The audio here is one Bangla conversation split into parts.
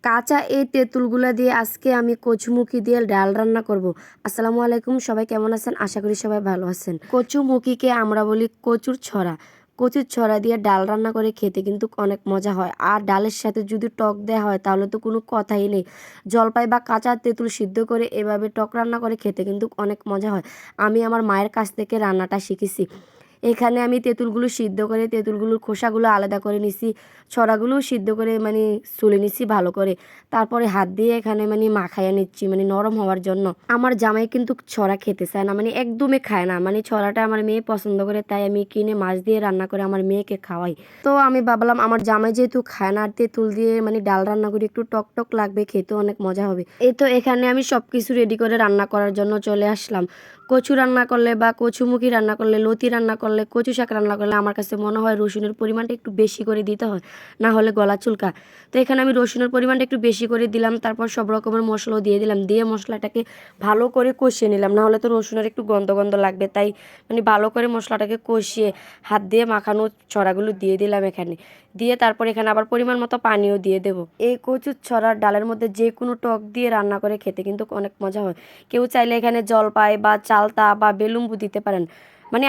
কাঁচা এই তেঁতুলগুলা দিয়ে আজকে আমি কচুমুখি দিয়ে ডাল রান্না করব। আসসালামু আলাইকুম, সবাই কেমন আছেন? আশা করি সবাই ভালো আছেন। কচুমুখিকে আমরা বলি কচুর ছড়া। কচুর ছড়া দিয়ে ডাল রান্না করে খেতে কিন্তু অনেক মজা হয়। আর ডালের সাথে যদি টক দেওয়া হয় তাহলে তো কোনো কথাই নেই। জলপাই বা কাঁচা তেঁতুল সিদ্ধ করে এভাবে টক রান্না করে খেতে কিন্তু অনেক মজা হয়। আমি আমার মায়ের কাছ থেকে রান্নাটা শিখেছি। এখানে আমি তেঁতুলগুলো সিদ্ধ করে তেঁতুলগুলোর খোসাগুলো আলাদা করে নিছি, ছড়াগুলোও সিদ্ধ করে সুলে নিছি ভালো করে। তারপরে হাত দিয়ে এখানে মাখাইয়া নিচ্ছি নরম হওয়ার জন্য। আমার জামাই কিন্তু ছড়া খেতে চায় না, একদমই খায় না। ছড়াটা আমার মেয়ে পছন্দ করে, তাই আমি কিনে মাছ দিয়ে রান্না করে আমার মেয়েকে খাওয়াই। তো আমি ভাবলাম আমার জামাই যেহেতু খায় না, আর তেঁতুল দিয়ে ডাল রান্না করি, একটু টক টক লাগবে, খেতে অনেক মজা হবে। এই তো এখানে আমি সব কিছু রেডি করে রান্না করার জন্য চলে আসলাম। কচু রান্না করলে বা কচুমুখি রান্না করলে, লতি রান্না করলে, কচু শাক রান্না করলে আমার কাছে মনে হয় রসুনের পরিমাণটা একটু বেশি করে দিতে হয়, না হলে গলা চুলকা। তো এখানে আমি রসুনের পরিমাণটা একটু বেশি করে দিলাম। তারপর সব রকমের মশলাও দিয়ে দিলাম, দিয়ে মশলাটাকে ভালো করে কষিয়ে নিলাম, না হলে তো রসুনের একটু গন্ধ গন্ধ লাগবে। তাই ভালো করে মশলাটাকে কষিয়ে হাত দিয়ে মাখানো ছড়াগুলো দিয়ে দিলাম এখানে। দিয়ে তারপর এখানে আবার পরিমাণ মতো পানিও দিয়ে দেবো। এই কচুর ছড়ার ডালের মধ্যে যে কোনো টক দিয়ে রান্না করে খেতে কিন্তু অনেক মজা হয়। কেউ চাইলে এখানে জলপাই বা চালতা বা বেলুম্বু দিতে পারেন।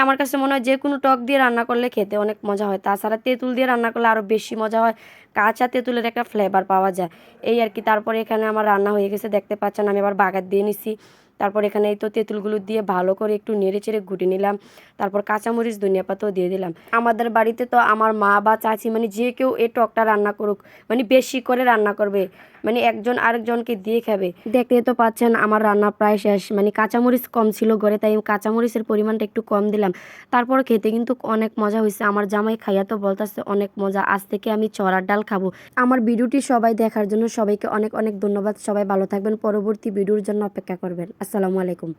আমার কাছে মনে হয় যে কোনো টক দিয়ে রান্না করলে খেতে অনেক মজা হয়। তাছাড়া তেঁতুল দিয়ে রান্না করলে আরও বেশি মজা হয়, কাঁচা তেঁতুলের একটা ফ্লেভার পাওয়া যায়। এই আর কি। তারপরে এখানে আমার রান্না হয়ে গেছে, দেখতে পাচ্ছেন। আমি আবার বাগার দিয়ে নিছি। তারপর এখানে এই তো তেঁতুলগুলো দিয়ে ভালো করে একটু নেড়ে চেড়ে ঘুটে নিলাম। তারপর কাঁচামরিচ ধনিয়া পাতাও দিয়ে দিলাম। আমাদের বাড়িতে তো আমার মা বা চাচি যে কেউ এই টকটা রান্না করুক, বেশি করে রান্না করবে, একজন আরেকজনকে দিয়ে খাবে। দেখতে তো পাচ্ছেন আমার রান্না প্রায় শেষ। কাঁচামরিচ কম ছিল ঘরে, তাই কাঁচামরিচের পরিমাণটা একটু কম দিলাম। তারপর খেতে কিন্তু অনেক মজা হয়েছে। আমার জামাই খাইয়া তো বলতেছে অনেক মজা, আজ থেকে আমি ছড়ার ডাল খাবো। আমার ভিডিওটি সবাই দেখার জন্য সবাইকে অনেক অনেক ধন্যবাদ। সবাই ভালো থাকবেন, পরবর্তী ভিডিওর জন্য অপেক্ষা করবেন। আসসালামু আলাইকুম।